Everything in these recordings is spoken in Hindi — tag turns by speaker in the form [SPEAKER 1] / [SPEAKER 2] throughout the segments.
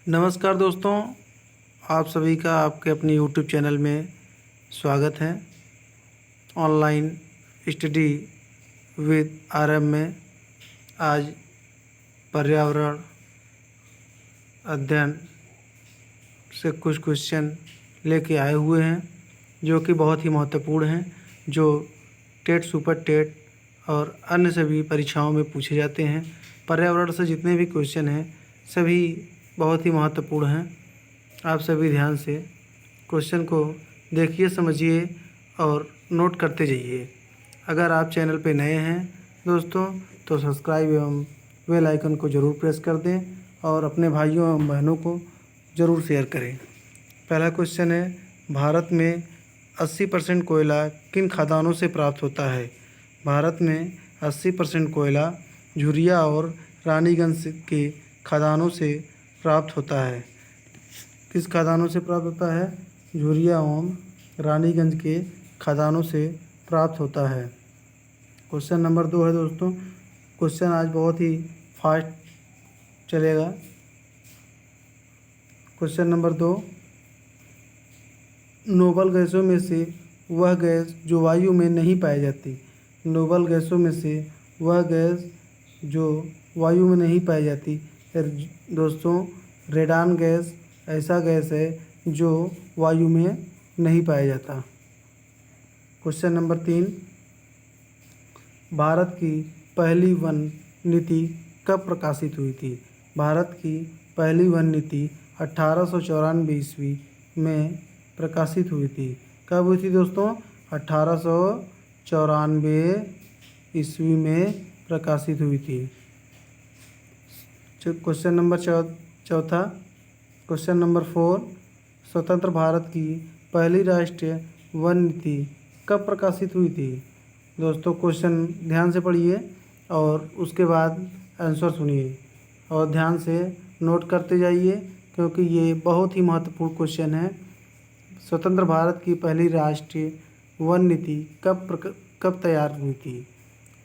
[SPEAKER 1] नमस्कार दोस्तों, आप सभी का आपके अपने यूट्यूब चैनल में स्वागत है। ऑनलाइन स्टडी विद आरएम में आज पर्यावरण अध्ययन से कुछ क्वेश्चन लेके आए हुए हैं जो कि बहुत ही महत्वपूर्ण हैं, जो टेट, सुपर टेट और अन्य सभी परीक्षाओं में पूछे जाते हैं। पर्यावरण से जितने भी क्वेश्चन हैं सभी बहुत ही महत्वपूर्ण हैं। आप सभी ध्यान से क्वेश्चन को देखिए, समझिए और नोट करते जाइए। अगर आप चैनल पे नए हैं दोस्तों तो सब्सक्राइब एवं बेल आइकन को ज़रूर प्रेस कर दें और अपने भाइयों एवं बहनों को ज़रूर शेयर करें। पहला क्वेश्चन है, भारत में 80% कोयला किन खदानों से प्राप्त होता है? भारत में 80% कोयला झुरिया और रानीगंज के खदानों से प्राप्त होता है। किस खदानों से प्राप्त होता है? झुरिया एवं रानीगंज के खदानों से प्राप्त होता है। क्वेश्चन नंबर 2 है दोस्तों। क्वेश्चन आज बहुत ही फास्ट चलेगा। क्वेश्चन नंबर 2, नोबल गैसों में से वह गैस जो वायु में नहीं पाई जाती। नोबल गैसों में से वह गैस जो वायु में नहीं पाई जाती। दोस्तों, रेडान गैस ऐसा गैस है जो वायु में नहीं पाया जाता। क्वेश्चन नंबर 3, भारत की पहली वन नीति कब प्रकाशित हुई थी? भारत की पहली वन नीति 1894 ईस्वी में प्रकाशित हुई थी। कब हुई थी दोस्तों? 1894 ईस्वी में प्रकाशित हुई थी। क्वेश्चन नंबर चौथा, क्वेश्चन नंबर 4, स्वतंत्र भारत की पहली राष्ट्रीय वन नीति कब प्रकाशित हुई थी? दोस्तों, क्वेश्चन ध्यान से पढ़िए और उसके बाद आंसर सुनिए और ध्यान से नोट करते जाइए क्योंकि ये बहुत ही महत्वपूर्ण क्वेश्चन है। स्वतंत्र भारत की पहली राष्ट्रीय वन नीति कब तैयार हुई थी?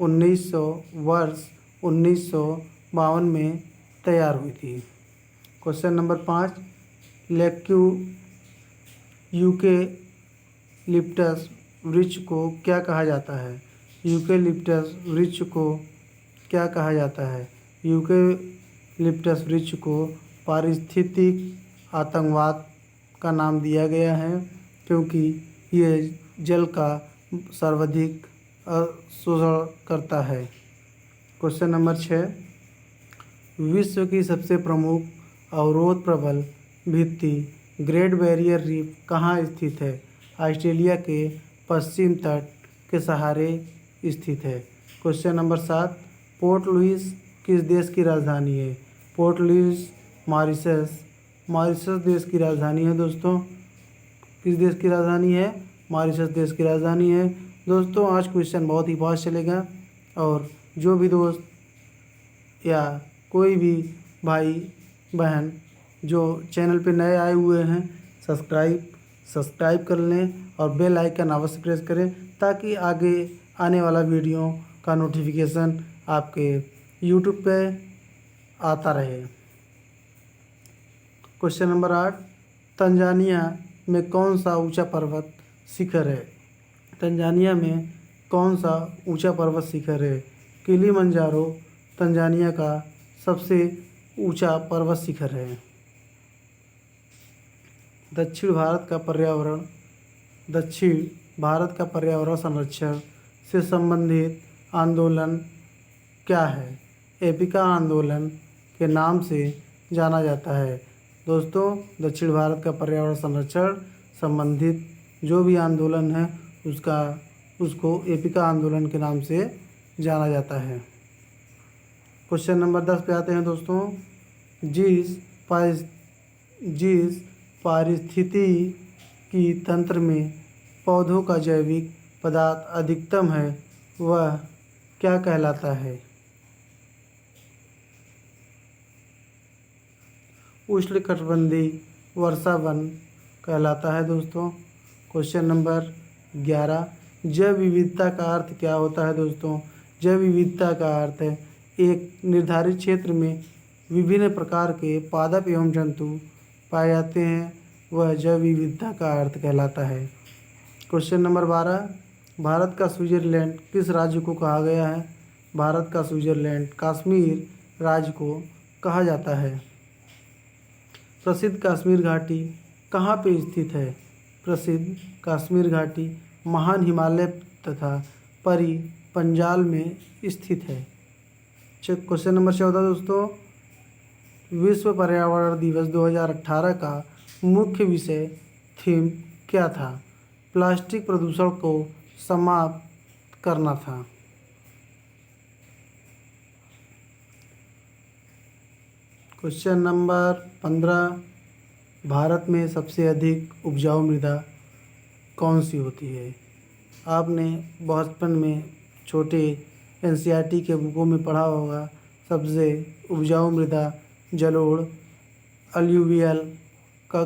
[SPEAKER 1] 1952 में तैयार हुई थी। क्वेश्चन नंबर 5, यूकेलिप्टस वृक्ष को क्या कहा जाता है? यूकेलिप्टस वृक्ष को क्या कहा जाता है? यूकेलिप्टस वृक्ष को पारिस्थितिक आतंकवाद का नाम दिया गया है क्योंकि ये जल का सर्वाधिक शोषण करता है। क्वेश्चन नंबर 6, विश्व की सबसे प्रमुख अवरोध प्रबल भित्ति ग्रेट बैरियर रीफ कहाँ स्थित है? ऑस्ट्रेलिया के पश्चिम तट के सहारे स्थित है। क्वेश्चन नंबर 7, पोर्ट लुइस किस देश की राजधानी है? पोर्ट लुइस मॉरिशस देश की राजधानी है। दोस्तों, किस देश की राजधानी है? मॉरिशस देश की राजधानी है। दोस्तों, आज क्वेश्चन बहुत ही फास्ट चलेगा और जो भी दोस्त या कोई भी भाई बहन जो चैनल पे नए आए हुए हैं सब्सक्राइब कर लें और बेल आइकन अवश्य प्रेस करें ताकि आगे आने वाला वीडियो का नोटिफिकेशन आपके यूट्यूब पे आता रहे। क्वेश्चन नंबर 8, तंजानिया में कौन सा ऊंचा पर्वत शिखर है? तंजानिया में कौन सा ऊंचा पर्वत शिखर है? किलिमंजारो तंजानिया का सबसे ऊंचा पर्वत शिखर है। दक्षिण भारत का पर्यावरण संरक्षण से संबंधित आंदोलन क्या है? एपिका आंदोलन के नाम से जाना जाता है। दोस्तों, दक्षिण भारत का पर्यावरण संरक्षण संबंधित जो भी आंदोलन है उसको एपिका आंदोलन के नाम से जाना जाता है। क्वेश्चन नंबर 10 पे आते हैं दोस्तों। जिस पारिस्थितिकी तंत्र में पौधों का जैविक पदार्थ अधिकतम है वह क्या कहलाता है? उष्णकटिबंधीय वर्षा वन कहलाता है। दोस्तों, क्वेश्चन नंबर 11, जैव विविधता का अर्थ क्या होता है? दोस्तों, जैव विविधता का अर्थ है एक निर्धारित क्षेत्र में विभिन्न प्रकार के पादप एवं जंतु पाए जाते हैं वह जैव विविधता का अर्थ कहलाता है। क्वेश्चन नंबर 12, भारत का स्विट्जरलैंड किस राज्य को कहा गया है? भारत का स्विट्जरलैंड कश्मीर राज्य को कहा जाता है। प्रसिद्ध कश्मीर घाटी कहाँ पे स्थित है? प्रसिद्ध कश्मीर घाटी महान हिमालय तथा परी पंजाल में स्थित है। क्वेश्चन नंबर 14 दोस्तों, विश्व पर्यावरण दिवस 2018 का मुख्य विषय थीम क्या था? प्लास्टिक प्रदूषण को समाप्त करना था। क्वेश्चन नंबर 15, भारत में सबसे अधिक उपजाऊ मृदा कौन सी होती है? आपने बचपन में छोटे एनसीईआरटी के बुकों में पढ़ा होगा, सबसे उपजाऊ मृदा जलोढ़ अलूवियल का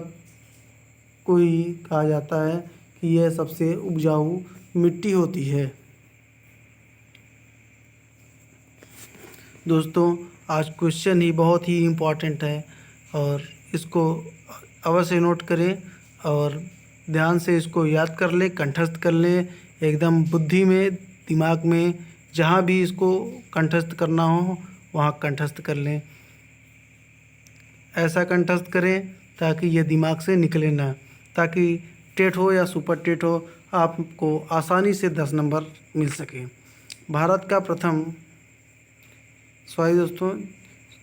[SPEAKER 1] को ही कहा जाता है कि यह सबसे उपजाऊ मिट्टी होती है। दोस्तों आज क्वेश्चन ही बहुत ही इम्पोर्टेंट है और इसको अवश्य नोट करें और ध्यान से इसको याद कर लें, कंठस्थ कर लें, एकदम बुद्धि में, दिमाग में, जहाँ भी इसको कंठस्थ करना हो वहाँ कंठस्थ कर लें। ऐसा कंठस्थ करें ताकि ये दिमाग से निकले ना, ताकि टेट हो या सुपर टेट हो आपको आसानी से 10 नंबर मिल सके। भारत का प्रथम दोस्तों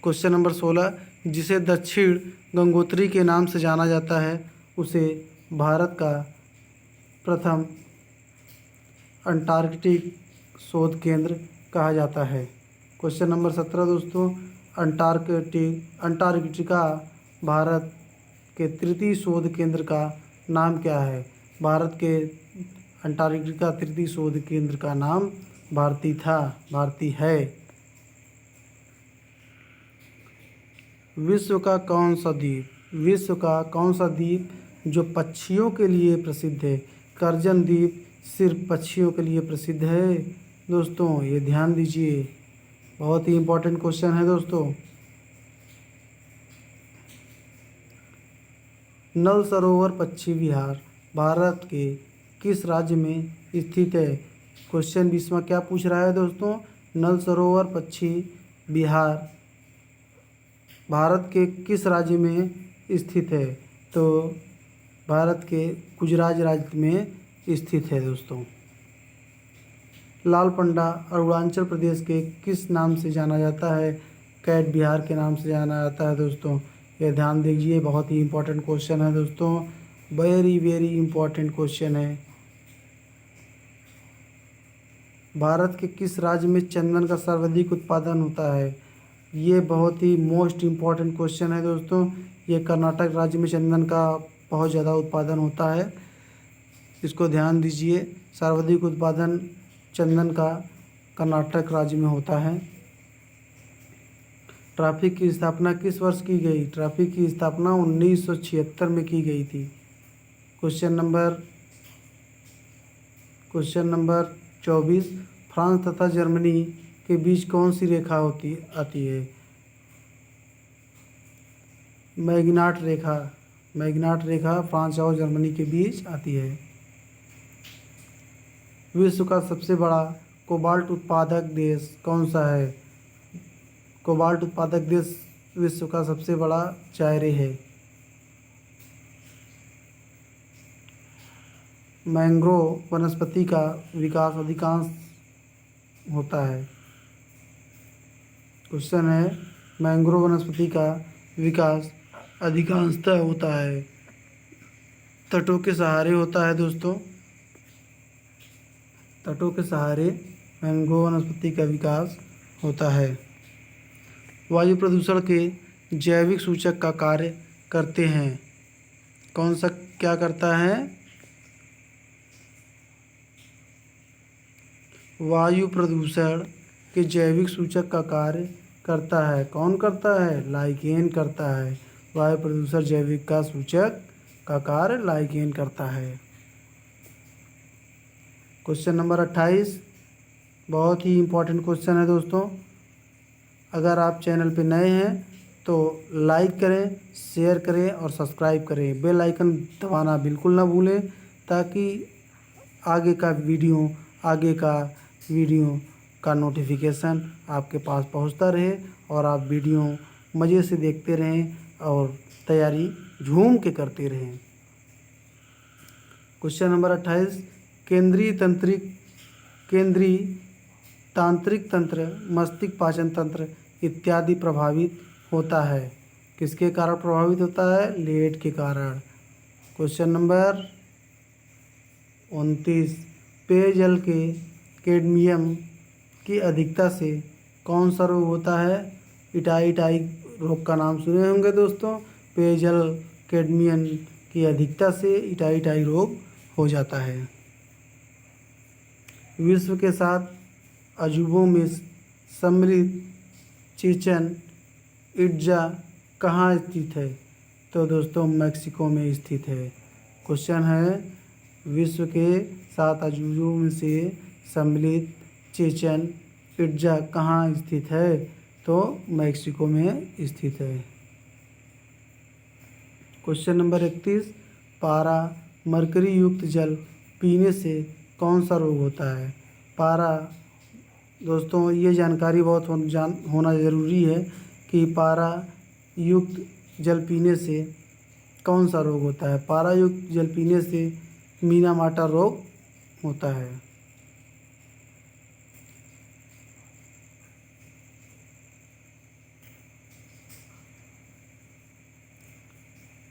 [SPEAKER 1] क्वेश्चन नंबर 16, जिसे दक्षिण गंगोत्री के नाम से जाना जाता है उसे भारत का प्रथम अंटार्कटिक शोध केंद्र कहा जाता है। क्वेश्चन नंबर 17 दोस्तों, अंटार्कटिका भारत के तृतीय शोध केंद्र का नाम क्या है? भारत के अंटार्कटिका तृतीय शोध केंद्र का नाम भारती है। विश्व का कौन सा द्वीप जो पक्षियों के लिए प्रसिद्ध है? करजन द्वीप सिर्फ पक्षियों के लिए प्रसिद्ध है। दोस्तों ये ध्यान दीजिए, बहुत ही इम्पोर्टेंट क्वेश्चन है दोस्तों। नल सरोवर पक्षी विहार भारत के किस राज्य में स्थित है? क्वेश्चन 20वां क्या पूछ रहा है दोस्तों? नल सरोवर पक्षी विहार भारत के किस राज्य में स्थित है? तो भारत के गुजरात राज्य में स्थित है दोस्तों। लाल पंडा अरुणाचल प्रदेश के किस नाम से जाना जाता है? कैट बिहार के नाम से जाना जाता है दोस्तों। ये ध्यान दीजिए, बहुत ही इम्पोर्टेंट क्वेश्चन है दोस्तों, वेरी इम्पोर्टेंट क्वेश्चन है। भारत के किस राज्य में चंदन का सर्वाधिक उत्पादन होता है? ये बहुत ही मोस्ट इम्पॉर्टेंट क्वेश्चन है दोस्तों। ये कर्नाटक राज्य में चंदन का बहुत ज़्यादा उत्पादन होता है, इसको ध्यान दीजिए। सर्वाधिक उत्पादन चंदन का कर्नाटक राज्य में होता है। ट्रैफिक की स्थापना किस वर्ष की गई? ट्रैफिक की स्थापना 1976 में की गई थी। क्वेश्चन नंबर 24, फ्रांस तथा जर्मनी के बीच कौन सी रेखा आती है? मैग्नाट रेखा फ्रांस और जर्मनी के बीच आती है। विश्व का सबसे बड़ा कोबाल्ट उत्पादक देश कौन सा है? कोबाल्ट उत्पादक देश विश्व का सबसे बड़ा चायरे है। मैंग्रोव वनस्पति का विकास अधिकांश होता है। क्वेश्चन है, मैंग्रोव वनस्पति का विकास अधिकांशतः होता है तटों के सहारे होता है दोस्तों। तटों के सहारे मैंग्रोव वनस्पति का विकास होता है। वायु प्रदूषण के जैविक सूचक का कार्य करते हैं। कौन सा क्या करता है? वायु प्रदूषण के जैविक सूचक का कार्य करता है। कौन करता है? लाइकेन करता है। वायु प्रदूषण जैविक का सूचक का कार्य लाइकेन करता है। क्वेश्चन नंबर 28 बहुत ही इम्पोर्टेंट क्वेश्चन है दोस्तों। अगर आप चैनल पे नए हैं तो लाइक करें, शेयर करें और सब्सक्राइब करें। बेल आइकन दबाना बिल्कुल ना भूलें, ताकि आगे का वीडियो का नोटिफिकेशन आपके पास पहुंचता रहे और आप वीडियो मज़े से देखते रहें और तैयारी झूम के करते रहें। क्वेश्चन नंबर 28, केंद्रीय तांत्रिक तंत्र, मस्तिष्क, पाचन तंत्र इत्यादि प्रभावित होता है। किसके कारण प्रभावित होता है? लेड के कारण। क्वेश्चन नंबर 29, पेयजल के कैडमियम की अधिकता से कौन सा रोग होता है? इटाई रोग का नाम सुने होंगे दोस्तों। पेयजल कैडमियम की अधिकता से इटाई रोग हो जाता है। विश्व के 7 अजूबों में सम्मिलित चिचन इट्जा कहाँ स्थित है? तो दोस्तों मैक्सिको में स्थित है। क्वेश्चन है, विश्व के 7 अजूबों में से सम्मिलित चिचन इट्जा कहाँ स्थित है? तो मैक्सिको में स्थित है। क्वेश्चन नंबर 31, पारा मरकरी युक्त जल पीने से कौन सा रोग होता है? पारा दोस्तों ये जानकारी बहुत होना ज़रूरी है कि पारा युक्त जल पीने से कौन सा रोग होता है? पारा युक्त जल पीने से मीना-माटा रोग होता है।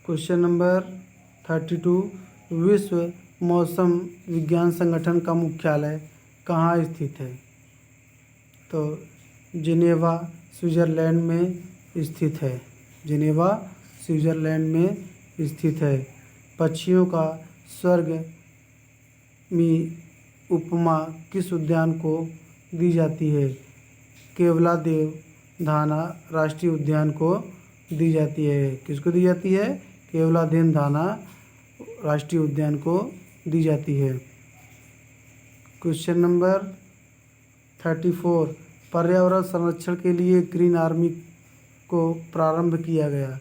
[SPEAKER 1] क्वेश्चन नंबर 32, विश्व मौसम विज्ञान संगठन का मुख्यालय कहाँ स्थित है? तो जिनेवा स्विट्ज़रलैंड में स्थित है। जिनेवा स्विट्ज़रलैंड में स्थित है। पक्षियों का स्वर्ग में उपमा किस उद्यान को दी जाती है? केवलादेव धाना राष्ट्रीय उद्यान को दी जाती है। किसको दी जाती है? केवलादेव धाना राष्ट्रीय उद्यान को दी जाती है। क्वेश्चन नंबर 34, पर्यावरण संरक्षण के लिए ग्रीन आर्मी को प्रारंभ किया गया।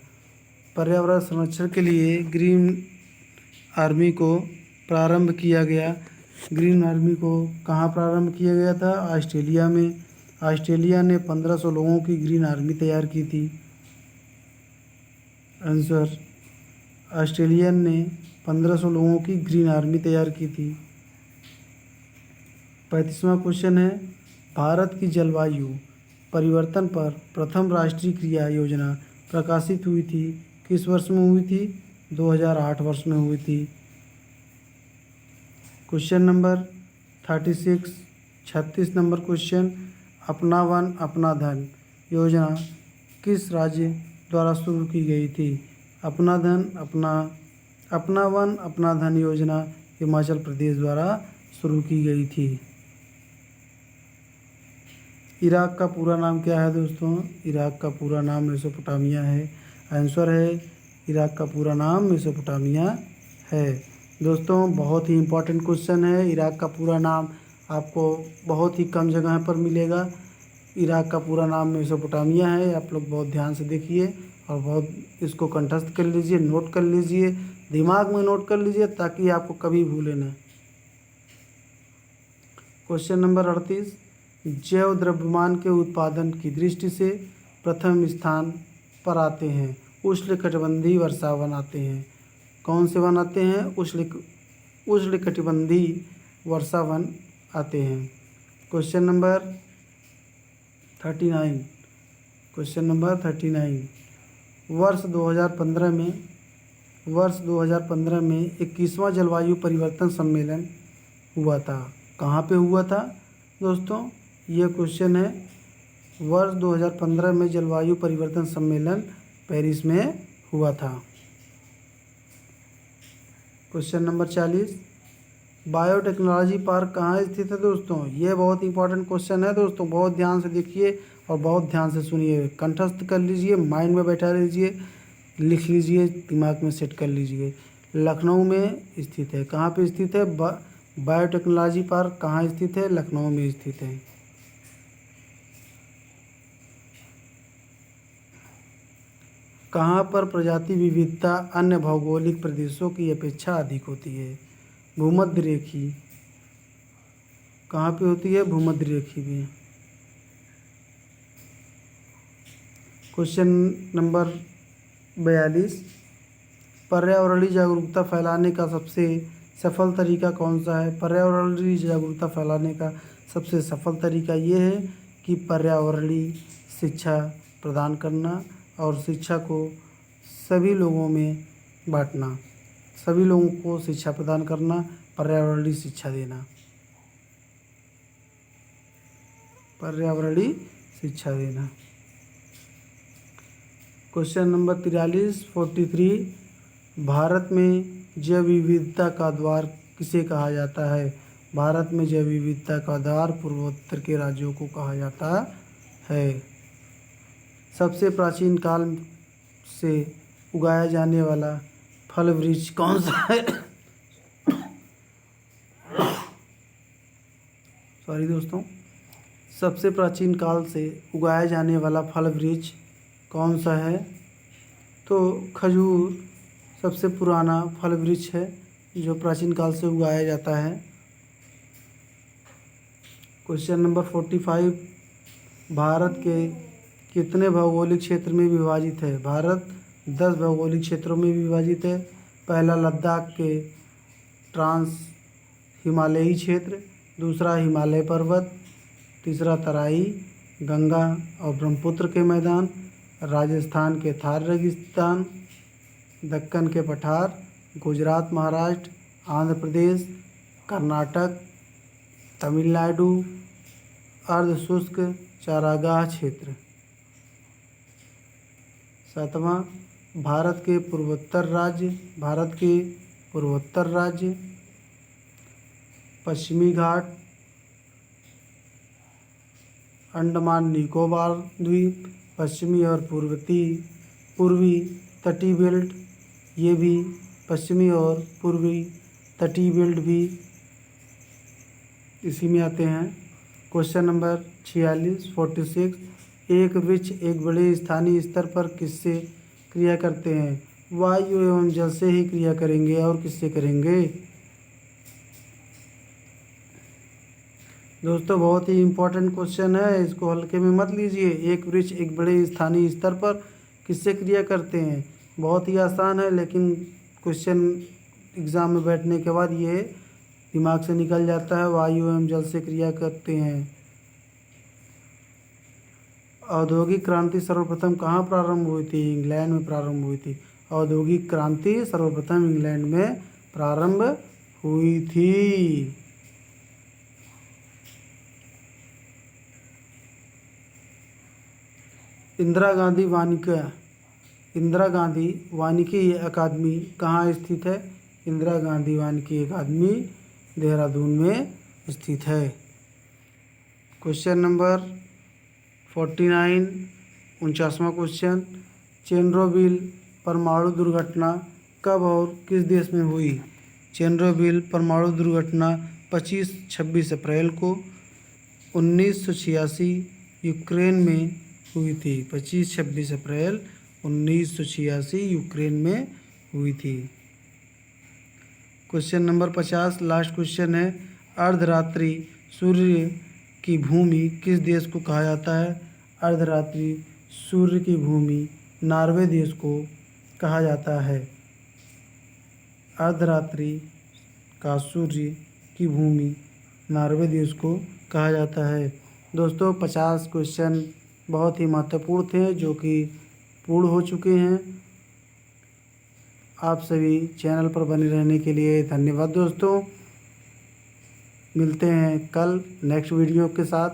[SPEAKER 1] पर्यावरण संरक्षण के लिए ग्रीन आर्मी को प्रारंभ किया गया। ग्रीन आर्मी को कहाँ प्रारंभ किया गया था? ऑस्ट्रेलिया में। ऑस्ट्रेलिया ने 1500 लोगों की ग्रीन आर्मी तैयार की थी। आंसर, ऑस्ट्रेलियन ने 1500 लोगों की ग्रीन आर्मी तैयार की थी। 35वां क्वेश्चन है, भारत की जलवायु परिवर्तन पर प्रथम राष्ट्रीय क्रिया योजना प्रकाशित हुई थी। किस वर्ष में हुई थी? 2008 वर्ष में हुई थी। क्वेश्चन नंबर 36 नंबर क्वेश्चन, अपना वन अपना धन योजना किस राज्य द्वारा शुरू की गई थी? अपना वन अपना धन योजना हिमाचल प्रदेश द्वारा शुरू की गई थी। इराक का पूरा नाम क्या है दोस्तों? इराक का पूरा नाम मेसोपोटामिया है। आंसर है, इराक का पूरा नाम मेसोपोटामिया है। दोस्तों बहुत ही इम्पोर्टेंट क्वेश्चन है। इराक का पूरा नाम आपको बहुत ही कम जगह पर मिलेगा। इराक का पूरा नाम मेसोपोटामिया है। आप लोग बहुत ध्यान से देखिए और बहुत इसको कंठस्थ कर लीजिए, नोट कर लीजिए, दिमाग में नोट कर लीजिए, ताकि आपको कभी भूले न। क्वेश्चन नंबर 38, जैव द्रव्यमान के उत्पादन की दृष्टि से प्रथम स्थान पर आते हैं उष्णकटिबंधीय वर्षावन आते हैं। कौन से वन आते हैं? उष्णकटिबंधीय वर्षावन आते हैं। क्वेश्चन नंबर 39, वर्ष 2015 में 21वां जलवायु परिवर्तन सम्मेलन हुआ था। कहाँ पे हुआ था दोस्तों? ये क्वेश्चन है। वर्ष 2015 में जलवायु परिवर्तन सम्मेलन पेरिस में हुआ था। क्वेश्चन नंबर 40, बायोटेक्नोलॉजी पार्क कहाँ स्थित है दोस्तों? ये बहुत इंपॉर्टेंट क्वेश्चन है दोस्तों, बहुत ध्यान से देखिए और बहुत ध्यान से सुनिए, कंठस्थ कर लीजिए, माइंड में बैठा लीजिए, लिख लीजिए, दिमाग में सेट कर लीजिए। लखनऊ में स्थित है। कहाँ पे स्थित है? बायोटेक्नोलॉजी पार्क कहाँ स्थित है? लखनऊ में स्थित है। कहाँ पर प्रजाति विविधता अन्य भौगोलिक प्रदेशों की अपेक्षा अधिक होती है? भूमध्य रेखी। कहाँ पे होती है? भूमध्य रेखी भी। क्वेश्चन नंबर 42, पर्यावरणीय जागरूकता फैलाने का सबसे सफल तरीका कौन सा है? पर्यावरणीय जागरूकता फैलाने का सबसे सफल तरीका ये है कि पर्यावरणीय शिक्षा प्रदान करना और शिक्षा को सभी लोगों में बांटना, सभी लोगों को शिक्षा प्रदान करना, पर्यावरणीय शिक्षा देना, पर्यावरणीय शिक्षा देना। क्वेश्चन नंबर 43, भारत में जैव विविधता का द्वार किसे कहा जाता है? भारत में जैव विविधता का द्वार पूर्वोत्तर के राज्यों को कहा जाता है। सबसे प्राचीन काल से उगाया जाने वाला फल वृक्ष कौन सा है? सॉरी दोस्तों, सबसे प्राचीन काल से उगाया जाने वाला फल वृक्ष कौन सा है? तो खजूर सबसे पुराना फल वृक्ष है जो प्राचीन काल से उगाया जाता है। क्वेश्चन नंबर 45, भारत के कितने भौगोलिक क्षेत्र में विभाजित है? भारत 10 भौगोलिक क्षेत्रों में विभाजित है। पहला लद्दाख के ट्रांस हिमालयी क्षेत्र, दूसरा हिमालय पर्वत, तीसरा तराई, गंगा और ब्रह्मपुत्र के मैदान, राजस्थान के थार रेगिस्तान, दक्कन के पठार, गुजरात, महाराष्ट्र, आंध्र प्रदेश, कर्नाटक, तमिलनाडु, अर्ध शुष्क चारागाह क्षेत्र। सातवां, भारत के पूर्वोत्तर राज्य, पश्चिमी घाट, अंडमान निकोबार द्वीप, पश्चिमी और पूर्वी तटीय बेल्ट, ये भी पश्चिमी और पूर्वी तटीय बेल्ट भी इसी में आते हैं। क्वेश्चन नंबर 46, एक वृक्ष एक बड़े स्थानीय स्तर पर किससे क्रिया करते हैं? वायु एवं जल से ही क्रिया करेंगे और किससे करेंगे? दोस्तों बहुत ही इम्पोर्टेंट क्वेश्चन है, इसको हल्के में मत लीजिए। एक वृक्ष एक बड़े स्थानीय स्तर पर किससे क्रिया करते हैं? बहुत ही आसान है, लेकिन क्वेश्चन एग्ज़ाम में बैठने के बाद ये दिमाग से निकल जाता है। वायु एवं जल से क्रिया करते हैं। औद्योगिक क्रांति सर्वप्रथम कहाँ प्रारंभ हुई थी? इंग्लैंड में प्रारंभ हुई थी। औद्योगिक क्रांति सर्वप्रथम इंग्लैंड में प्रारंभ हुई थी। इंदिरा गांधी वानिकी अकादमी कहाँ स्थित है? इंदिरा गांधी वानिकी अकादमी देहरादून में स्थित है। क्वेश्चन नंबर 49, 49वां क्वेश्चन, चेरनोबिल परमाणु दुर्घटना कब और किस देश में हुई? चेरनोबिल परमाणु दुर्घटना 25-26 अप्रैल को 1986 यूक्रेन में हुई थी। 25-26 अप्रैल 1986 यूक्रेन में हुई थी। क्वेश्चन नंबर 50, लास्ट क्वेश्चन है, अर्धरात्रि सूर्य की भूमि किस देश को कहा जाता है? अर्धरात्रि सूर्य की भूमि नॉर्वे देश को कहा जाता है। अर्धरात्रि का सूर्य की भूमि नॉर्वे देश को कहा जाता है। दोस्तों 50 क्वेश्चन बहुत ही महत्वपूर्ण थे जो कि पूर्ण हो चुके हैं। आप सभी चैनल पर बने रहने के लिए धन्यवाद दोस्तों। मिलते हैं कल नेक्स्ट वीडियो के साथ।